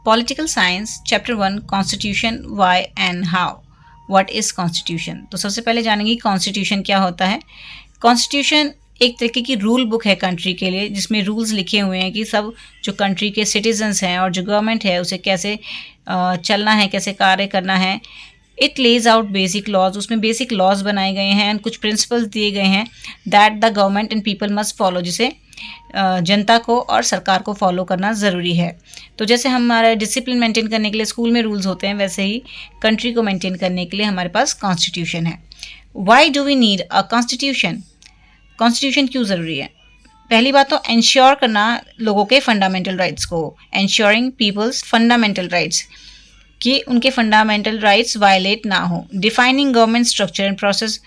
Political science chapter 1 constitution why and how. What is constitution? तो सबसे पहले जानेंगे कॉन्स्टिट्यूशन क्या होता है। कॉन्स्टिट्यूशन एक तरीके की रूल बुक है कंट्री के लिए, जिसमें रूल्स लिखे हुए हैं कि सब जो कंट्री के सिटीजन्स हैं और जो गवर्नमेंट है उसे कैसे चलना है, कैसे कार्य करना है। It lays out basic laws, उसमें बेसिक लॉज बनाए गए हैं एंड कुछ प्रिंसिपल्स दिए गए हैं that the government and people must follow, जिसे जनता को और सरकार को फॉलो करना ज़रूरी है। तो जैसे हमारा डिसिप्लिन मेंटेन करने के लिए स्कूल में रूल्स होते हैं, वैसे ही कंट्री को मेंटेन करने के लिए हमारे पास कॉन्स्टिट्यूशन है। Why do we need a constitution? Constitution क्यों ज़रूरी है? पहली बात तो इंश्योर करना लोगों के फंडामेंटल राइट्स को, इंश्योरिंग पीपल्स फंडामेंटल राइट्स, कि उनके फंडामेंटल राइट्स वायलेट ना हो। Defining government structure and process,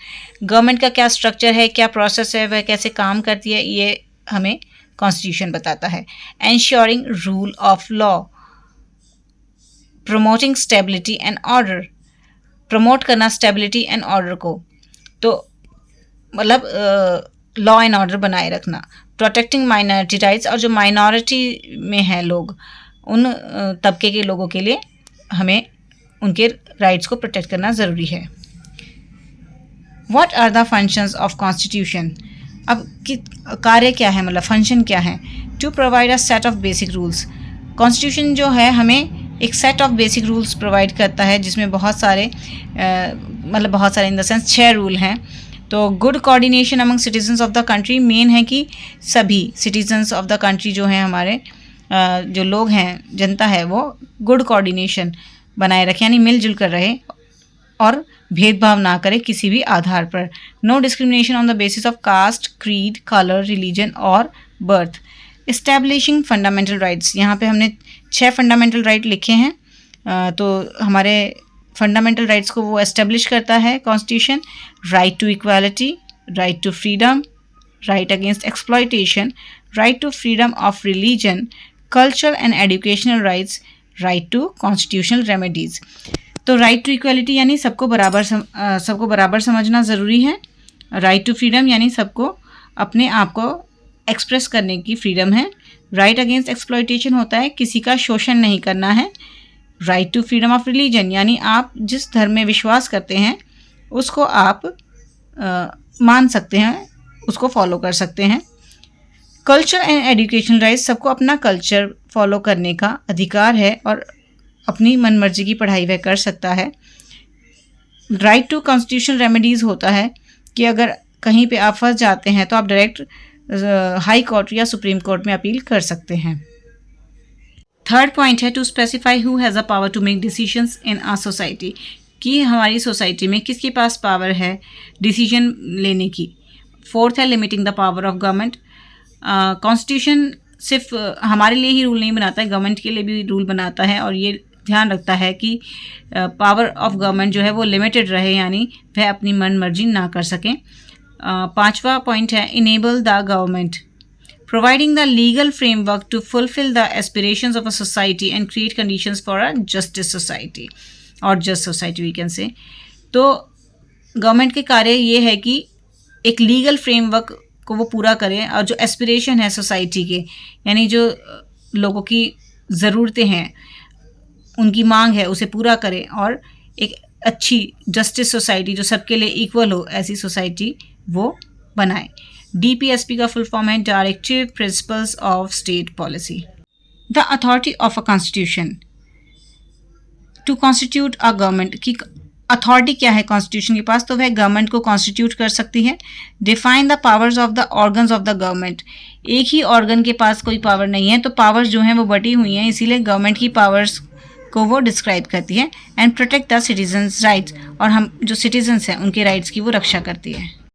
government का क्या स्ट्रक्चर है, क्या प्रोसेस है, वह कैसे काम करती है, ये हमें कॉन्स्टिट्यूशन बताता है। Ensuring rule of law, promoting stability and order, promote करना स्टेबिलिटी एंड ऑर्डर को, तो मतलब लॉ एंड ऑर्डर बनाए रखना। प्रोटेक्टिंग माइनॉरिटी राइट्स, और जो माइनॉरिटी में हैं लोग, उन तबके के लोगों के लिए हमें उनके राइट्स को प्रोटेक्ट करना ज़रूरी है। What are the functions of constitution? अब कि कार्य क्या है, मतलब फंक्शन क्या है? To provide a set of basic rules, constitution जो है हमें एक set of basic rules provide करता है, जिसमें बहुत सारे इन द सेंस 6 रूल हैं। तो good coordination among citizens of the country, main है कि सभी सिटीजन्स ऑफ द कंट्री जो हैं हमारे जो लोग हैं, जनता है, वो गुड कोऑर्डिनेशन बनाए रखें, यानी मिलजुल कर रहे और भेदभाव ना करे किसी भी आधार पर। No discrimination on the basis of caste, creed, colour, religion और बर्थ। इस्टेब्लिशिंग फंडामेंटल राइट्स, यहाँ पे हमने 6 फंडामेंटल राइट लिखे हैं। तो हमारे फंडामेंटल राइट्स को वो एस्टेब्लिश करता है constitution. Right to equality, right to freedom, right against exploitation, right to freedom of religion, cultural and educational rights, right to constitutional remedies. तो राइट टू इक्वालिटी यानी सबको बराबर समझना ज़रूरी है। राइट टू फ्रीडम यानी सबको अपने आप को एक्सप्रेस करने की फ्रीडम है। राइट अगेंस्ट एक्सप्लॉयटेशन होता है किसी का शोषण नहीं करना है। Right to freedom of religion यानी आप जिस धर्म में विश्वास करते हैं उसको आप मान सकते हैं, उसको फॉलो कर सकते हैं। कल्चर एंड एजुकेशनल राइट्स, सबको अपना कल्चर फॉलो करने का अधिकार है और अपनी मनमर्जी की पढ़ाई वह कर सकता है। राइट टू कॉन्स्टिट्यूशनल रेमेडीज़ होता है कि अगर कहीं पे आप फंस जाते हैं तो आप डायरेक्ट हाई कोर्ट या सुप्रीम कोर्ट में अपील कर सकते हैं। थर्ड पॉइंट है to specify who has a power to make decisions in a society, कि हमारी सोसाइटी में किसके पास पावर है डिसीजन लेने की। फोर्थ है limiting the power of government. Constitution सिर्फ हमारे लिए ही रूल नहीं बनाता है, गवर्नमेंट के लिए भी रूल बनाता है और ये ध्यान रखता है कि पावर ऑफ गवर्नमेंट जो है वो लिमिटेड रहे, यानी वह अपनी मन मर्जी ना कर सकें। पांचवा पॉइंट है enable the government, providing the legal framework to fulfil the aspirations of a society and create conditions for a justice society और just society we can say. तो गवर्नमेंट के कार्य ये है कि एक लीगल फ्रेमवर्क को वो पूरा करें और जो एस्पिरेशन है सोसाइटी के, यानी जो लोगों की ज़रूरतें हैं, उनकी मांग है, उसे पूरा करें और एक अच्छी जस्टिस सोसाइटी जो सबके लिए इक्वल हो, ऐसी सोसाइटी वो बनाए। DPSP का फुल फॉर्म है directive principles of state policy. The authority of a constitution to constitute a government, की अथॉरिटी क्या है कॉन्स्टिट्यूशन के पास, तो वह गवर्नमेंट को कॉन्स्टिट्यूट कर सकती है। Define the powers of the organs of the government, एक ही ऑर्गन के पास कोई पावर नहीं है, तो पावर्स जो हैं वो बटी हुई हैं, इसीलिए गवर्नमेंट की पावर्स को वो डिस्क्राइब करती है। And protect the citizens rights, और हम जो सिटीजन्स हैं उनके राइट्स की वो रक्षा करती है।